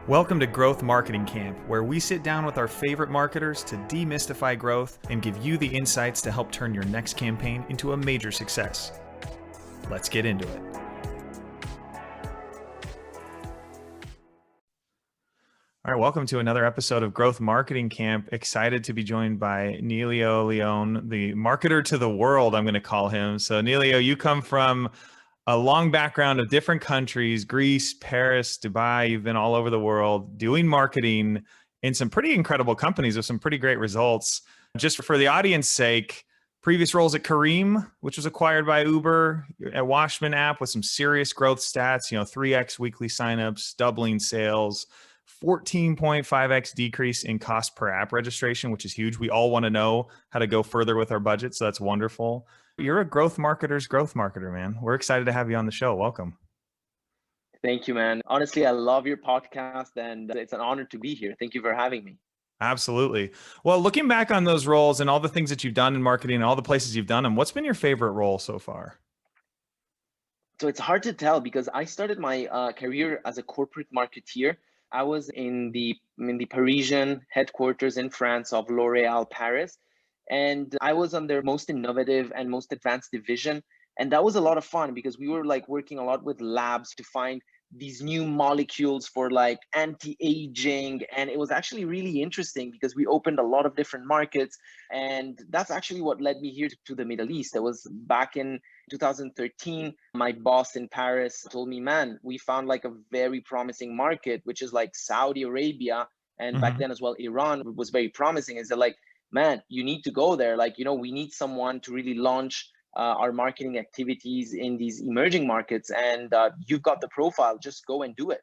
Welcome to Growth Marketing Camp, where we sit down with our favorite marketers to demystify growth and give you the insights to help turn your next campaign into a major success. Let's get into it. All right, welcome to another episode of Growth Marketing Camp. Excited to be joined by Nelio Leone, the marketer to the world, I'm going to call him. So Nelio, you come from a long background of different countries, Greece, Paris, Dubai. You've been all over the world doing marketing in some pretty incredible companies with some pretty great results. Just for the audience sake, previous roles at Careem, which was acquired by Uber, at Washmen app with some serious growth stats, 3x weekly signups, doubling sales, 14.5x decrease in cost per app registration, which is huge. We all want to know how to go further with our budget, so that's wonderful. You're a growth marketer, man. We're excited to have you on the show. Welcome. Thank you, man. Honestly, I love your podcast and it's an honor to be here. Thank you for having me. Absolutely. Well, looking back on those roles and all the things that you've done in marketing and all the places you've done them, what's been your favorite role so far? So it's hard to tell because I started my career as a corporate marketeer. I was in the Parisian headquarters in France of L'Oréal Paris. And I was on their most innovative and most advanced division. And that was a lot of fun because we were working a lot with labs to find these new molecules for anti-aging. And it was actually really interesting because we opened a lot of different markets. And that's actually what led me here to the Middle East. It was back in 2013. My boss in Paris told me, man, we found a very promising market, which is Saudi Arabia. And back then as well, Iran was very promising. Is that man, you need to go there. We need someone to really launch our marketing activities in these emerging markets. And you've got the profile, just go and do it.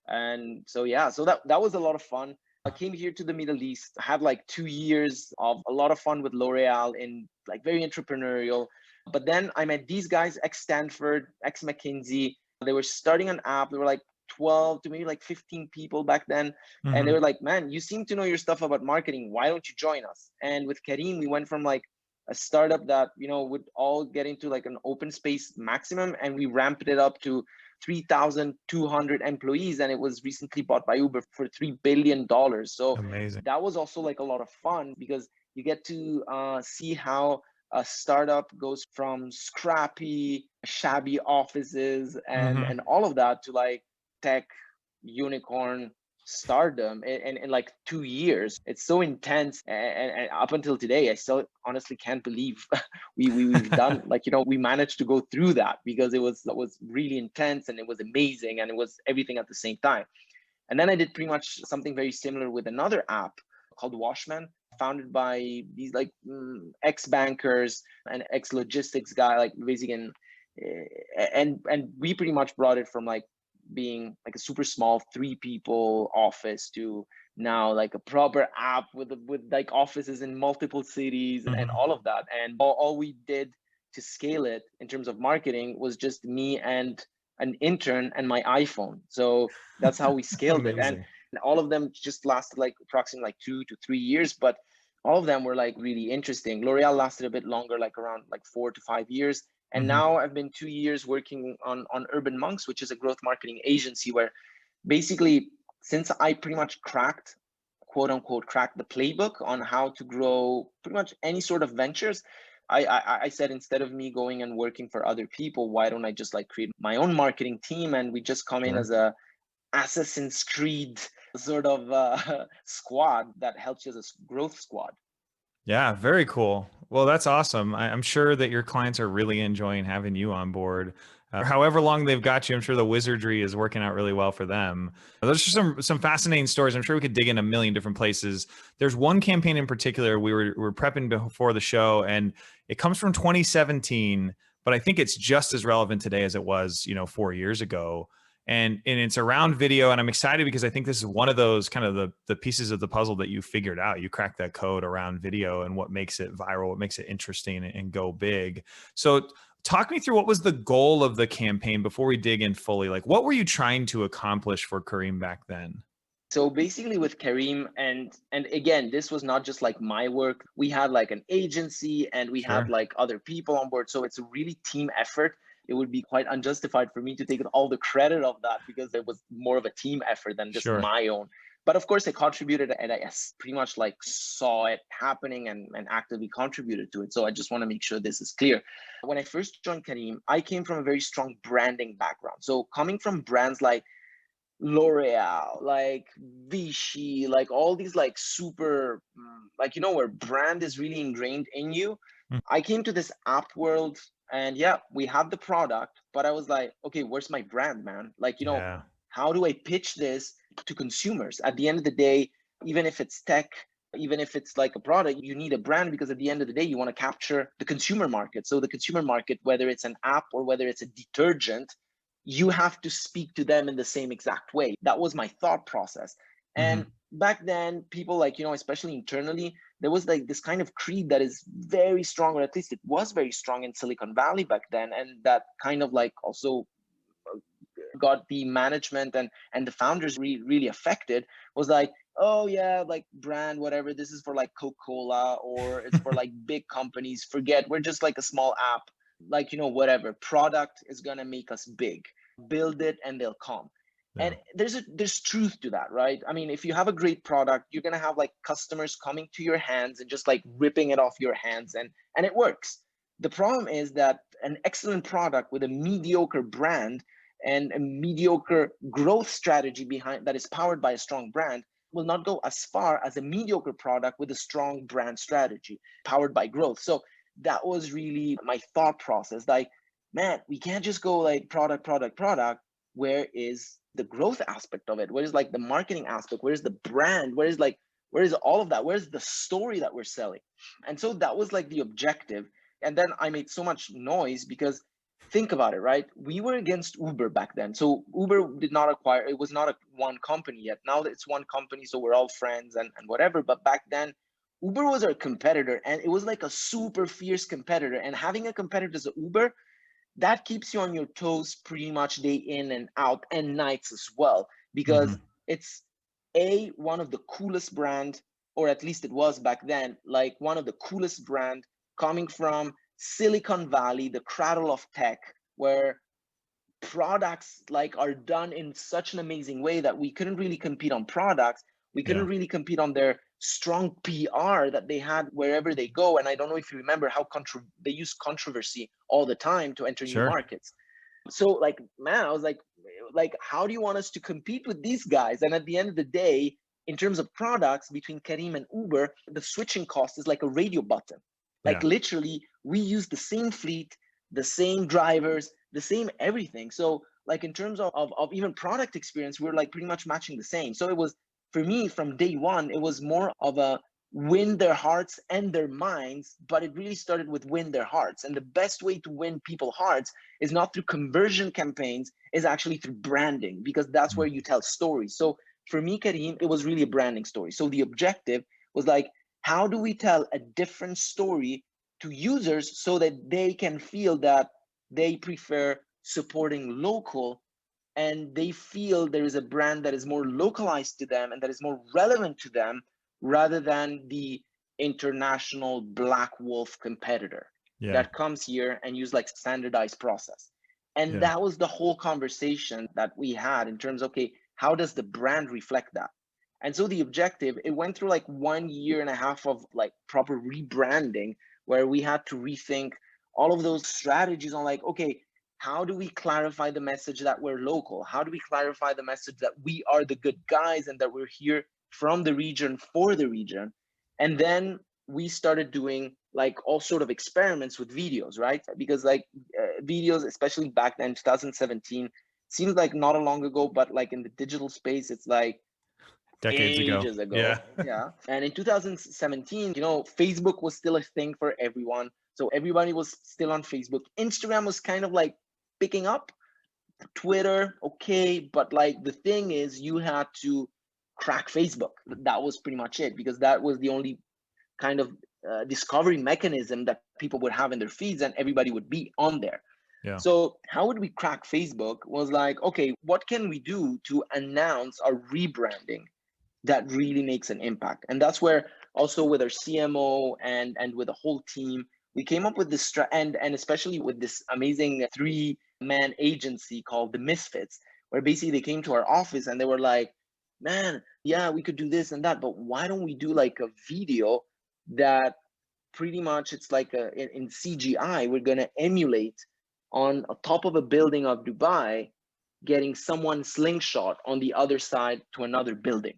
And so, yeah, so that was a lot of fun. I came here to the Middle East, had 2 years of a lot of fun with L'Oreal in very entrepreneurial. But then I met these guys, ex-Stanford, ex-McKinsey. They were starting an app. They were 12 to maybe 15 people back then. And they were like, man, you seem to know your stuff about marketing. Why don't you join us? And with Careem, we went from a startup that, would all get into an open space maximum. And we ramped it up to 3,200 employees. And it was recently bought by Uber for $3 billion. So amazing. That was also a lot of fun because you get to see how a startup goes from scrappy, shabby offices and all of that to tech unicorn stardom in 2 years. It's so intense, and up until today I still honestly can't believe we've done we managed to go through that because that was really intense and it was amazing and it was everything at the same time. And then I did pretty much something very similar with another app called Washmen, founded by these ex-bankers and ex-logistics guy, basically, and we pretty much brought it from being a super small 3 people office to now a proper app with offices in multiple cities and all of that. And all we did to scale it in terms of marketing was just me and an intern and my iPhone. So that's how we scaled it. And all of them just lasted approximately 2 to 3 years, but all of them were really interesting. L'Oreal lasted a bit longer, around 4 to 5 years. And now I've been 2 years working on UrbanMonks, which is a growth marketing agency where basically, since I pretty much quote unquote, cracked the playbook on how to grow pretty much any sort of ventures, I said, instead of me going and working for other people, why don't I just create my own marketing team? And we just come in as a Assassin's Creed sort of squad that helps you as a growth squad. Yeah, very cool. Well, that's awesome. I'm sure that your clients are really enjoying having you on board. However long they've got you, I'm sure the wizardry is working out really well for them. Those are some fascinating stories. I'm sure we could dig in a million different places. There's one campaign in particular we were prepping before the show, and it comes from 2017, but I think it's just as relevant today as it was, 4 years ago. And it's around video, and I'm excited because I think this is one of those kind of the pieces of the puzzle that you figured out. You cracked that code around video and what makes it viral, what makes it interesting and go big. So talk me through, what was the goal of the campaign before we dig in fully? What were you trying to accomplish for Careem back then? So basically with Careem, and again, this was not just my work. We had an agency and we had other people on board. So it's a really team effort. it would be quite unjustified for me to take all the credit of that, because it was more of a team effort than just Sure. my own. But of course, I contributed, and I pretty much like saw it happening and actively contributed to it. So I just want to make sure this is clear. When I first joined Careem, I came from a very strong branding background. So coming from brands like L'Oreal, like Vichy, like all these like super, like, you know, where brand is really ingrained in you. Mm. I came to this app world, and yeah, we had the product, but I was like, okay, where's my brand, man? Like, you know, Yeah. how do I pitch this to consumers? At the end of the day, even if it's tech, even if it's like a product, you need a brand, because at the end of the day, you want to capture the consumer market. So the consumer market, whether it's an app or whether it's a detergent, you have to speak to them in the same exact way. That was my thought process. Mm-hmm. And back then, people, like, you know, especially internally, there was like this kind of creed that is very strong, or at least it was very strong in Silicon Valley back then. And that kind of like also got the management and the founders really affected, was like, oh yeah, like brand, whatever, this is for like Coca-Cola, or it's for like big companies, forget, we're just like a small app, like, you know, whatever, product is gonna make us big, build it and they'll come. Yeah. And there's truth to that, right? I mean, if you have a great product, you're gonna have like customers coming to your hands and just like ripping it off your hands, and it works. The problem is that an excellent product with a mediocre brand and a mediocre growth strategy behind that is powered by a strong brand will not go as far as a mediocre product with a strong brand strategy powered by growth. So that was really my thought process. Like, man, we can't just go like product, product, product. Where is the growth aspect of it? Where is like the marketing aspect? Where is the brand? Where is all of that? Where's the story that we're selling? And so that was like the objective. And then I made so much noise because think about it, right? We were against Uber back then. So Uber did not acquire, it was not a one company yet. Now that it's one company, so we're all friends and whatever. But back then, Uber was our competitor, and it was like a super fierce competitor. And having a competitor as Uber, that keeps you on your toes pretty much day in and out, and nights as well, Mm-hmm. because it's one of the coolest brand, or at least it was back then, like one of the coolest brand coming from Silicon Valley, the cradle of tech, where products like are done in such an amazing way that we couldn't really compete on products. We couldn't Yeah. really compete on their strong PR that they had wherever they go. And I don't know if you remember how they use controversy all the time to enter new Sure. markets. So like, man, I was like, how do you want us to compete with these guys? And at the end of the day, in terms of products between Careem and Uber, the switching cost is like a radio button. Like Yeah. literally, we use the same fleet, the same drivers, the same everything. So like in terms of even product experience, we're like pretty much matching the same. So it was, for me, from day one, it was more of a win their hearts and their minds, but it really started with win their hearts. And the best way to win people's hearts is not through conversion campaigns, is actually through branding, because that's where you tell stories. So for me, Careem, it was really a branding story. So the objective was like, how do we tell a different story to users so that they can feel that they prefer supporting local, and they feel there is a brand that is more localized to them and that is more relevant to them, rather than the international black wolf competitor Yeah. that comes here and use like standardized process. And Yeah. that was the whole conversation that we had in terms of, okay, how does the brand reflect that? And so the objective, it went through like 1.5 years of like proper rebranding, where we had to rethink all of those strategies on like, okay, how do we clarify the message that we're local? How do we clarify the message that we are the good guys and that we're here from the region for the region? And then we started doing like all sort of experiments with videos, right? Because like videos, especially back then, 2017, seems like not a long ago, but like in the digital space, it's like Decades ago. ages ago. Yeah. Yeah. And in 2017, you know, Facebook was still a thing for everyone. So everybody was still on Facebook. Instagram was kind of like picking up. Twitter, okay. But like the thing is, you had to crack Facebook. That was pretty much it, because that was the only kind of discovery mechanism that people would have in their feeds, and everybody would be on there. Yeah. So how would we crack Facebook was like, okay, what can we do to announce our rebranding that really makes an impact? And that's where also with our CMO and with the whole team, we came up with this and especially with this amazing 3-man agency called the Misfits, where basically they came to our office and they were like, man, yeah, we could do this and that, but why don't we do like a video that pretty much it's like in CGI, we're going to emulate on top of a building of Dubai, getting someone slingshot on the other side to another building.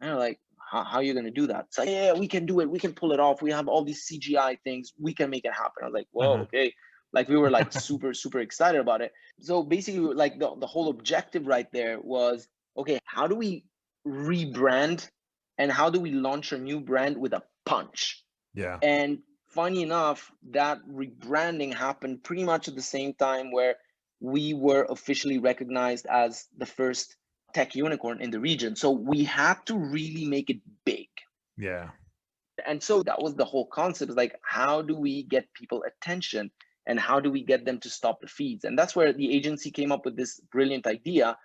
And they're like, how are you going to do that? It's like, yeah, we can do it. We can pull it off. We have all these CGI things. We can make it happen. I was like, whoa, okay. Like we were like super, super excited about it. So basically like the whole objective right there was, okay, how do we rebrand and how do we launch a new brand with a punch? Yeah. And funny enough, that rebranding happened pretty much at the same time where we were officially recognized as the first tech unicorn in the region. So we had to really make it big. Yeah. And so that was the whole concept, is like, how do we get people attention and how do we get them to stop the feeds? And that's where the agency came up with this brilliant idea.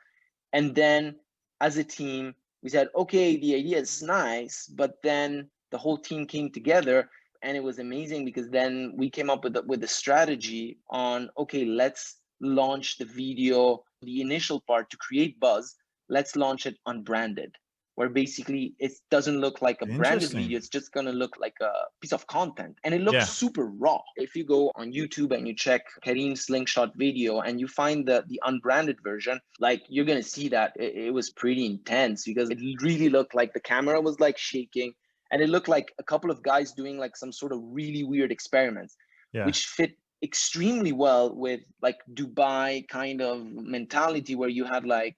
And then as a team, we said, okay, the idea is nice, but then the whole team came together and it was amazing because then we came up with a strategy on, okay, let's launch the video, the initial part to create buzz. Let's launch it unbranded, where basically it doesn't look like a branded video. It's just going to look like a piece of content. And it looks super raw. If you go on YouTube and you check Careem's slingshot video and you find the unbranded version, like you're going to see that it was pretty intense because it really looked like the camera was like shaking. And it looked like a couple of guys doing like some sort of really weird experiments, which fit extremely well with like Dubai kind of mentality where you had like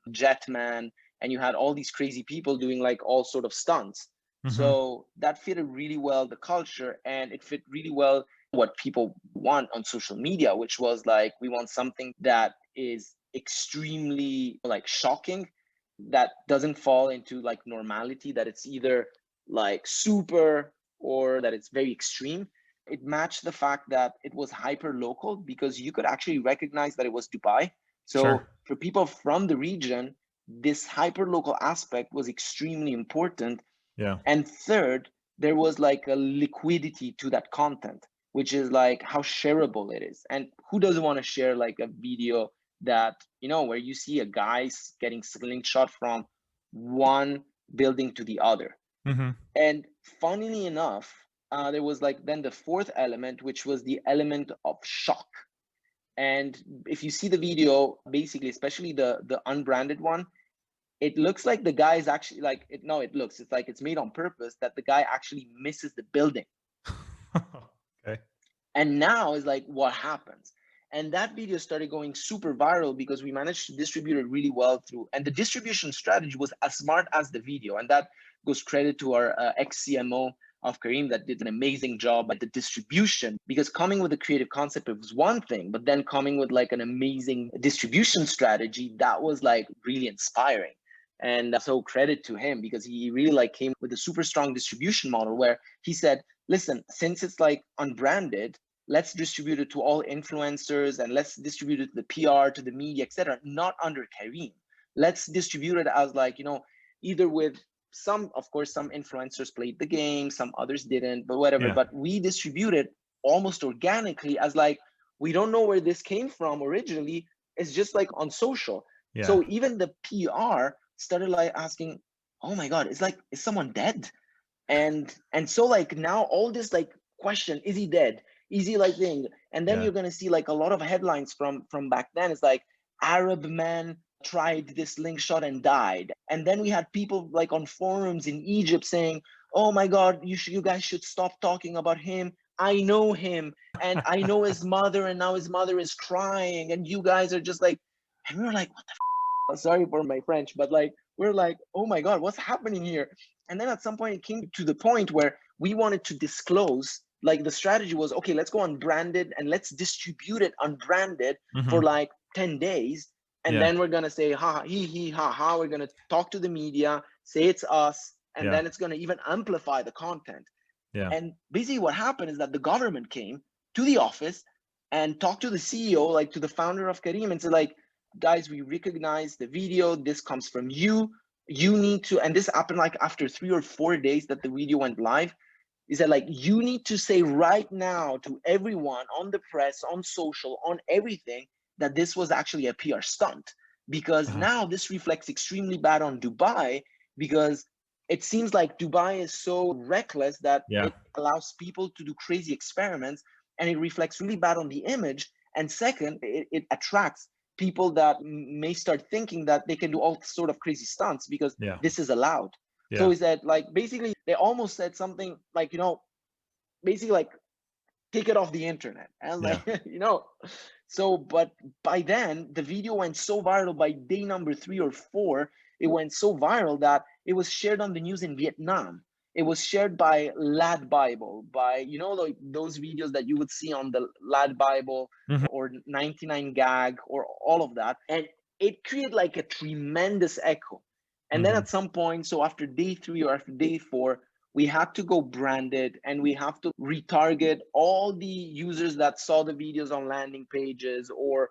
Jetman and you had all these crazy people doing like all sort of stunts. So that fitted really well the culture, and it fit really well what people want on social media, which was like, we want something that is extremely like shocking, that doesn't fall into like normality, that it's either like super or that it's very extreme. It matched the fact that it was hyper local because you could actually recognize that it was Dubai. So for people from the region, this hyper local aspect was extremely important. And third, there was like a liquidity to that content, which is like how shareable it is. And who doesn't want to share like a video that, you know, where you see a guy getting slingshot from one building to the other. And funnily enough, there was like then the fourth element, which was the element of shock. And if you see the video, basically, especially the unbranded one, it looks like the guy is actually like, it's like it's made on purpose that the guy actually misses the building. And now is like, what happens? And that video started going super viral because we managed to distribute it really well through, and the distribution strategy was as smart as the video. And that goes credit to our ex-CMO of Careem that did an amazing job at the distribution, because coming with a creative concept was one thing, but then coming with like an amazing distribution strategy, that was like really inspiring. And so credit to him, because he really like came with a super strong distribution model where he said, listen, since it's like unbranded, let's distribute it to all influencers and let's distribute it to the PR, to the media, etc. Not under Careem. Let's distribute it as like, you know, either with some, of course, some influencers played the game, some others didn't, but whatever. But we distribute it almost organically as like, we don't know where this came from originally. It's just like on social. So even the PR started like asking, oh my God, it's like, is someone dead? And so like now all this like question, is he dead? Is he like thing? And then you're gonna see like a lot of headlines from back then. It's like, Arab man tried this slingshot and died. And then we had people like on forums in Egypt saying, oh my God, you guys should stop talking about him. I know him and I know his mother, and now his mother is crying and you guys are just like, and we were like, what the sorry for my French, but like, we're like, oh my God, what's happening here? And then at some point it came to the point where we wanted to disclose, like the strategy was, okay, let's go unbranded and let's distribute it unbranded for like 10 days. And then we're going to say, ha, ha, we're going to talk to the media, say it's us. And then it's going to even amplify the content. And basically what happened is that the government came to the office and talked to the CEO, like to the founder of Careem, and said like, guys, we recognize the video. This comes from you. You need to, and this happened like after 3 or 4 days that the video went live. He said, like, you need to say right now to everyone on the press, on social, on everything, that this was actually a PR stunt, because now this reflects extremely bad on Dubai, because it seems like Dubai is so reckless that Yeah. it allows people to do crazy experiments, and it reflects really bad on the image. And second, it attracts people that may start thinking that they can do all sort of crazy stunts because Yeah. this is allowed. So Yeah. is that, like, basically they almost said something like, basically like, take it off the internet. And like, Yeah. so, but by then the video went so viral. By day number 3 or 4, it went so viral that it was shared on the news in Vietnam. It was shared by Lad Bible, by, like those videos that you would see on the Lad Bible Mhm. or 99 Gag or all of that. And it created like a tremendous echo. And then Mhm. at some point, so after day 3 or after day 4, we had to go branded, and we have to retarget all the users that saw the videos on landing pages, or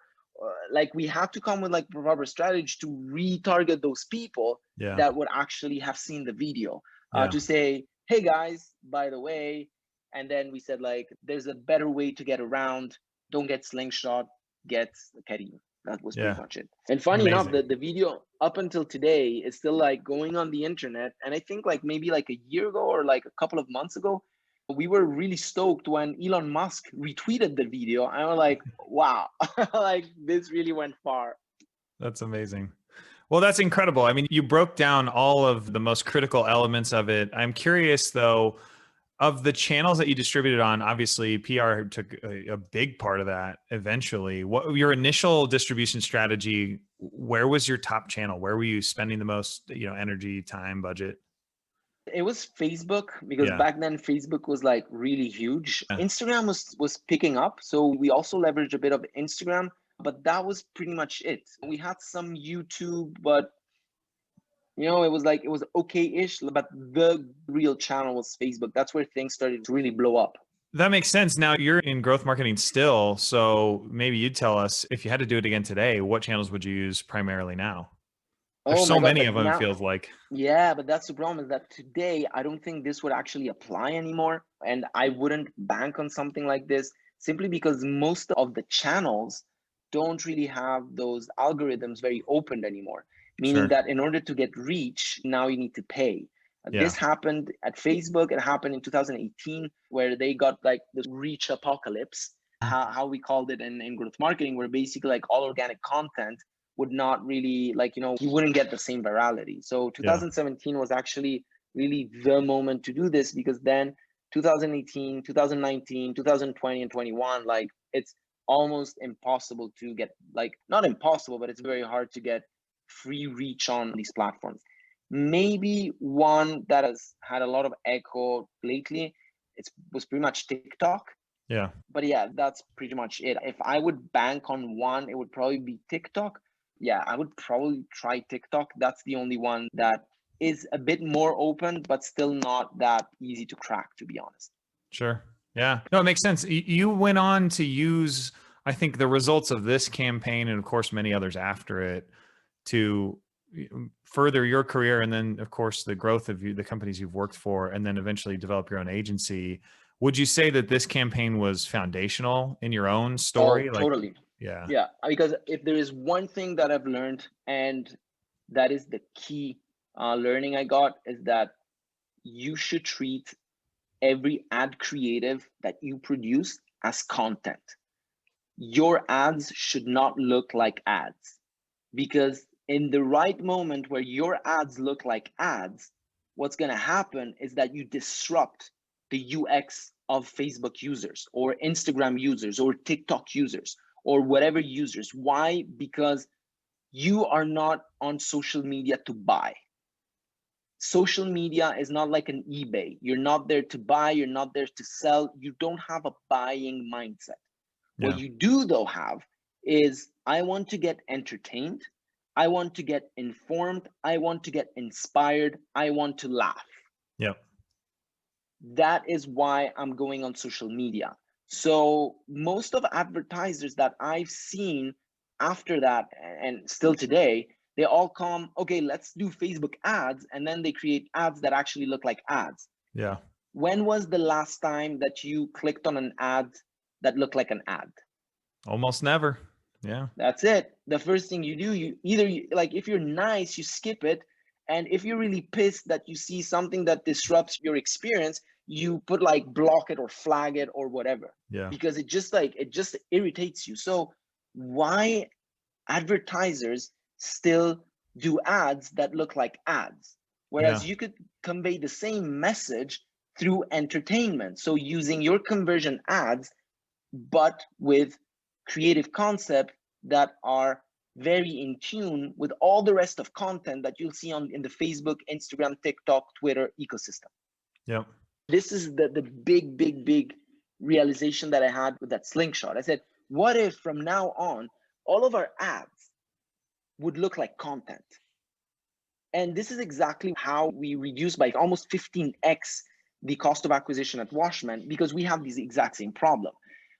like, we have to come with like proper strategy to retarget those people Yeah. that would actually have seen the video, Yeah. to say, hey guys, by the way. And then we said, like, there's a better way to get around. Don't get slingshot, get Careem. That was pretty Yeah. much it. And funny enough, Amazing. the video up until today is still like going on the internet. And I think like maybe like a year ago or like a couple of months ago, we were really stoked when Elon Musk retweeted the video. And we're like, wow, like, this really went far. That's amazing. Well, that's incredible. I mean, you broke down all of the most critical elements of it. I'm curious though, of the channels that you distributed on, obviously PR took a big part of that eventually. What your initial distribution strategy, where was your top channel? Where were you spending the most, energy, time, budget? It was Facebook, because Yeah. back then Facebook was like really huge. Yeah. Instagram was picking up, so we also leveraged a bit of Instagram, but that was pretty much it. We had some YouTube, but it was like, it was okay-ish, but the real channel was Facebook. That's where things started to really blow up. That makes sense. Now you're in growth marketing still, so maybe you'd tell us, if you had to do it again today, what channels would you use primarily now? There's Oh so my God, many but of them, it now, feels like. yeah, but that's the problem, is that today I don't think this would actually apply anymore. And I wouldn't bank on something like this, simply because most of the channels don't really have those algorithms very opened anymore. Meaning Sure. that in order to get reach, now you need to pay. Yeah. This happened at Facebook. It happened in 2018, where they got like this reach apocalypse, how we called it in growth marketing, where basically like all organic content would not really, like, you wouldn't get the same virality. So Yeah. 2017 was actually really the moment to do this, because then 2018, 2019, 2020, and 21, like, it's almost impossible to get, like, not impossible, but it's very hard to get free reach on these platforms. Maybe one that has had a lot of echo lately, it was pretty much TikTok. Yeah. But yeah, that's pretty much it. If I would bank on one, it would probably be TikTok. Yeah, I would probably try TikTok. That's the only one that is a bit more open, but still not that easy to crack, to be honest. Sure. Yeah. No, it makes sense. You went on to use, I think, the results of this campaign and, of course, many others after it to further your career. And then, of course, the growth of the companies you've worked for, and then eventually develop your own agency. Would you say that this campaign was foundational in your own Oh, story? Like, totally. yeah. Yeah, because if there is one thing that I've learned, and that is the key learning I got, is that you should treat every ad creative that you produce as content. Your ads should not look like ads, because in the right moment where your ads look like ads, what's going to happen is that you disrupt the UX of Facebook users or Instagram users or TikTok users or whatever users. Why? Because you are not on social media to buy. Social media is not like an eBay. You're not there to buy, you're not there to sell. You don't have a buying mindset. What Yeah. you do though have is, I want to get entertained, I want to get informed, I want to get inspired, I want to laugh. Yeah. That is why I'm going on social media. So most of advertisers that I've seen after that, and still today, they all come, okay, let's do Facebook ads, and then they create ads that actually look like ads. Yeah. When was the last time that you clicked on an ad that looked like an ad? Almost never. Yeah. That's it. The first thing you do, like, if you're nice, you skip it. And if you're really pissed that you see something that disrupts your experience, you put like block it or flag it or whatever. Yeah. Because it just irritates you. So why advertisers still do ads that look like ads? Yeah. Whereas you could convey the same message through entertainment. So using your conversion ads, but with creative concepts that are very in tune with all the rest of content that you'll see in the Facebook, Instagram, TikTok, Twitter ecosystem. Yep. This is the big realization that I had with that slingshot. I said, what if from now on, all of our ads would look like content? And this is exactly how we reduce by almost 15x the cost of acquisition at Washmen, because we have this exact same problem.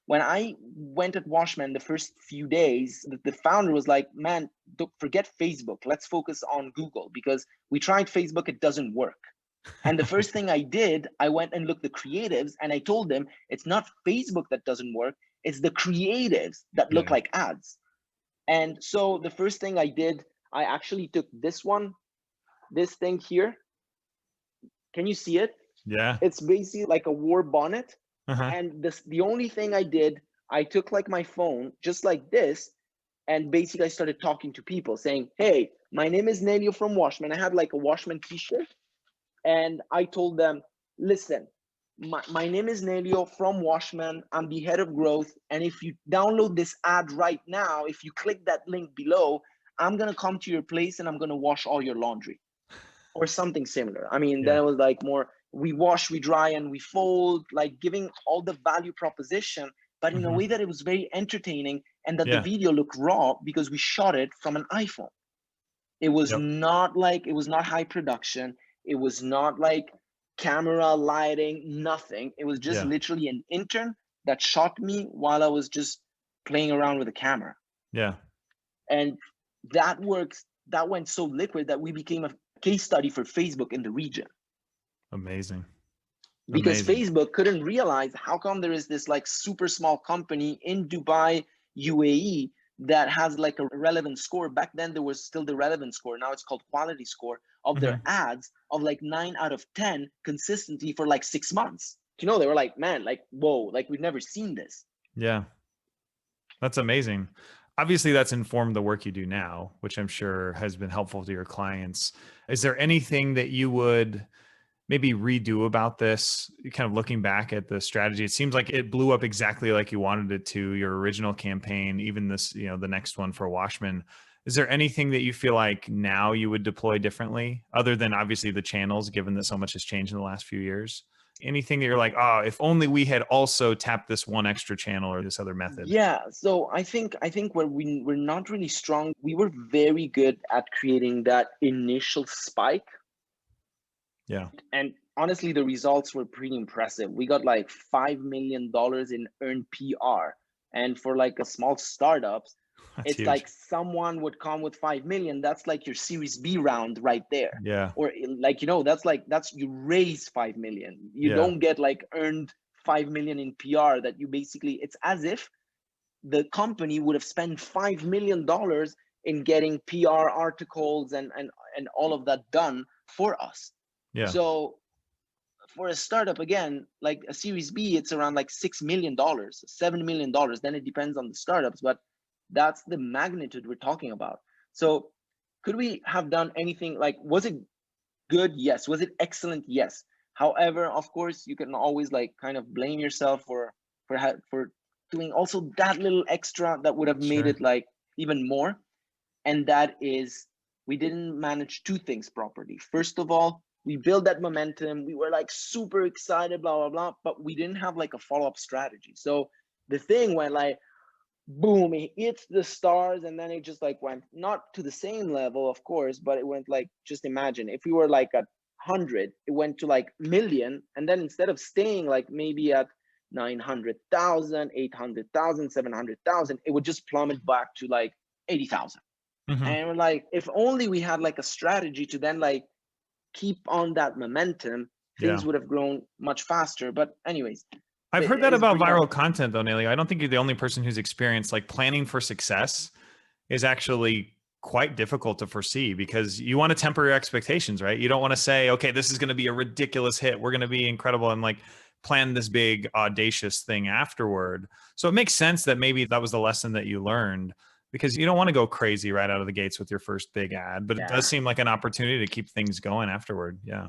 When I went at Washmen the first few days, the founder was like, man, forget Facebook. Let's focus on Google, because we tried Facebook, it doesn't work. And the first thing I did, I went and looked the creatives, and I told them it's not Facebook that doesn't work, it's the creatives that look like ads. And so the first thing I did, I actually took this thing here. Can you see it? Yeah. It's basically like a war bonnet. And the only thing I did, I took like my phone just like this, and basically I started talking to people saying, hey, my name is Nelio from Washmen. I had like a Washmen t-shirt, and I told them, listen, my name is Nelio from Washmen. I'm the head of growth. And if you download this ad right now, if you click that link below, I'm going to come to your place and I'm going to wash all your laundry or something similar. I mean, then it was like more, we wash, we dry, and we fold, like giving all the value proposition, but in a way that it was very entertaining, and that the video looked raw because we shot it from an iPhone. It was not like, it was not high production. It was not like camera, lighting, nothing. It was just literally an intern that shot me while I was just playing around with the camera. Yeah. And that went so liquid that we became a case study for Facebook in the region. Amazing. Because Facebook couldn't realize how come there is this like super small company in Dubai, UAE, that has like a relevant score. Back then there was still the relevant score. Now it's called quality score of their ads of like 9 out of 10 consistently for like 6 months. You know, they were like, man, like, whoa, like we've never seen this. Yeah. That's amazing. Obviously, that's informed the work you do now, which I'm sure has been helpful to your clients. Is there anything that you would maybe redo about this, kind of looking back at the strategy? It seems like it blew up exactly like you wanted it to, your original campaign, even this, the next one for Washmen. Is there anything that you feel like now you would deploy differently, other than obviously the channels, given that so much has changed in the last few years? Anything that you're like, oh, if only we had also tapped this one extra channel or this other method? Yeah, so I think where we're not really strong, we were very good at creating that initial spike. Yeah. And honestly, the results were pretty impressive. We got like $5 million in earned PR. And for like a small startups, That's it's huge. like someone would come with 5 million. That's like your Series B round right there. Yeah. Or like, that's you raise 5 million. You don't get like earned 5 million in PR that you basically, it's as if the company would have spent $5 million in getting PR articles and all of that done for us. Yeah. So for a startup, again, like a Series B, it's around like $6 million, $7 million. Then it depends on the startups, but that's the magnitude we're talking about. So could we have done anything? Like, was it good? Yes. Was it excellent? Yes. However, of course, you can always like kind of blame yourself for doing also that little extra that would have made it like even more. And that is, we didn't manage two things properly. First of all, we built that momentum. We were like super excited, blah, blah, blah, but we didn't have like a follow-up strategy. So the thing went like, boom, it hits the stars, and then it just like went not to the same level, of course, but it went like, just imagine if we were like at 100, it went to like million, and then instead of staying like maybe at 900,000, 800,000, 700,000, it would just plummet back to like 80,000. And we're like, if only we had like a strategy to then like keep on that momentum things would have grown much faster. But anyways, I've heard that it's about pretty much, viral content though, Nelio. I don't think you're the only person who's experienced like planning for success is actually quite difficult to foresee because you want to temper your expectations, right? You don't want to say, okay, this is going to be a ridiculous hit. We're going to be incredible and like plan this big audacious thing afterward. So it makes sense that maybe that was the lesson that you learned because you don't want to go crazy right out of the gates with your first big ad, but it does seem like an opportunity to keep things going afterward. Yeah.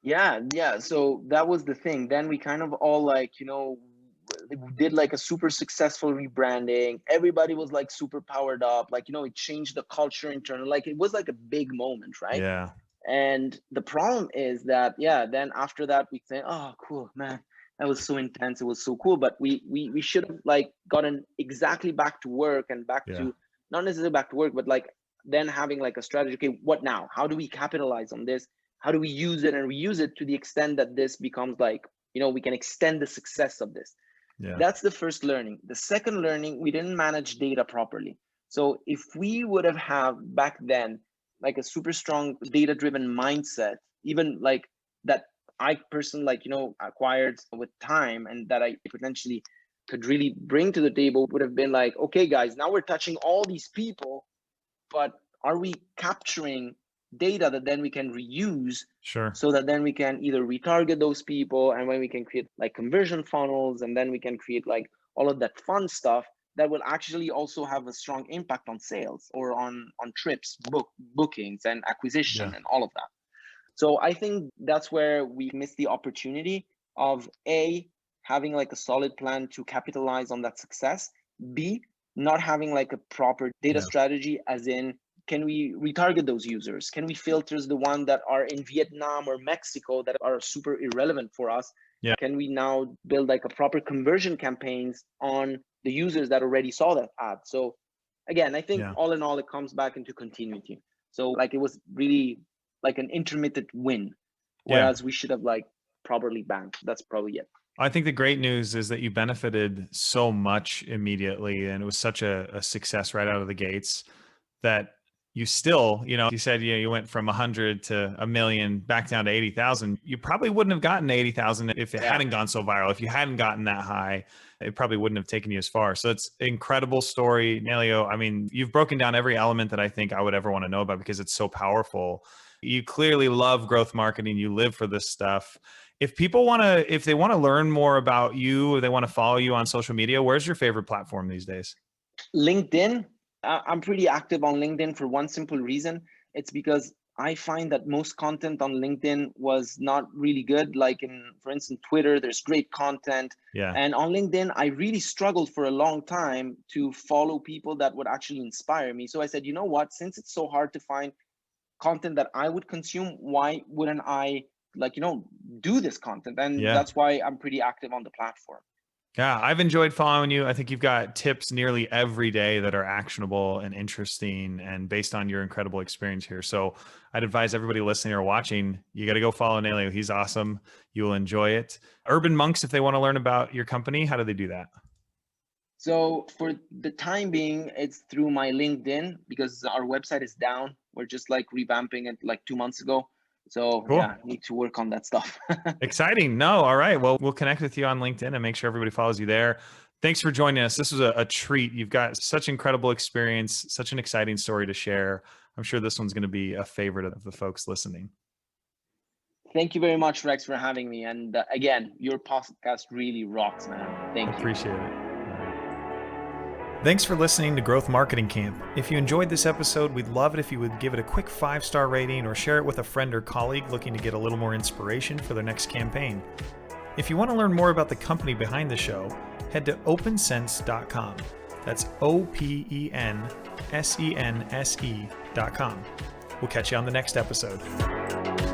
Yeah. So that was the thing. Then we kind of all like, we did like a super successful rebranding. Everybody was like super powered up. Like, it changed the culture internal. Like it was like a big moment, right? Yeah. And the problem is that, then after that we think, oh, cool, man, that was so intense. It was so cool. But we should have like gotten exactly back to work and back to, not necessarily back to work, but like then having like a strategy. Okay, what now? How do we capitalize on this? How do we use it and reuse it to the extent that this becomes like, we can extend the success of this? Yeah. That's the first learning. The second learning, we didn't manage data properly. So if we would have had back then like a super strong data-driven mindset, even like that I personally like, acquired with time and that I potentially could really bring to the table, would have been like, okay, guys, now we're touching all these people, but are we capturing data that then we can reuse? Sure. So that then we can either retarget those people, and when we can create like conversion funnels, and then we can create like all of that fun stuff that will actually also have a strong impact on sales or on trips, bookings and acquisition and all of that. So I think that's where we missed the opportunity of having like a solid plan to capitalize on that success, B, not having like a proper data strategy, as in, can we retarget those users? Can we filter the ones that are in Vietnam or Mexico that are super irrelevant for us? Yeah. Can we now build like a proper conversion campaigns on the users that already saw that ad? So again, I think all in all, it comes back into continuity. So like it was really like an intermittent win, whereas we should have like properly banked. That's probably it. I think the great news is that you benefited so much immediately and it was such a success right out of the gates that you still, you said, you went from 100 to a million back down to 80,000. You probably wouldn't have gotten 80,000 if it hadn't gone so viral. If you hadn't gotten that high, it probably wouldn't have taken you as far. So it's an incredible story, Nelio. I mean, you've broken down every element that I think I would ever want to know about because it's so powerful. You clearly love growth marketing. You live for this stuff. If people if they want to learn more about you or they want to follow you on social media, where's your favorite platform these days? LinkedIn. I'm pretty active on LinkedIn for one simple reason. It's because I find that most content on LinkedIn was not really good. Like for instance, Twitter, there's great content. Yeah. And on LinkedIn, I really struggled for a long time to follow people that would actually inspire me. So I said, you know what, since it's so hard to find content that I would consume, why wouldn't I do this content? And that's why I'm pretty active on the platform. Yeah, I've enjoyed following you. I think you've got tips nearly every day that are actionable and interesting and based on your incredible experience here. So I'd advise everybody listening or watching, you got to go follow Nelio. He's awesome. You will enjoy it. UrbanMonks, if they want to learn about your company, how do they do that? So for the time being, it's through my LinkedIn because our website is down. We're just like revamping it like 2 months ago. So cool. Need to work on that stuff. Exciting. No. All right. Well, we'll connect with you on LinkedIn and make sure everybody follows you there. Thanks for joining us. This was a treat. You've got such incredible experience, such an exciting story to share. I'm sure this one's going to be a favorite of the folks listening. Thank you very much, Rex, for having me. And again, your podcast really rocks, man. Thank you. Appreciate it. Thanks for listening to Growth Marketing Camp. If you enjoyed this episode, we'd love it if you would give it a quick 5-star rating or share it with a friend or colleague looking to get a little more inspiration for their next campaign. If you want to learn more about the company behind the show, head to opensense.com. That's OPENSENSE.com. We'll catch you on the next episode.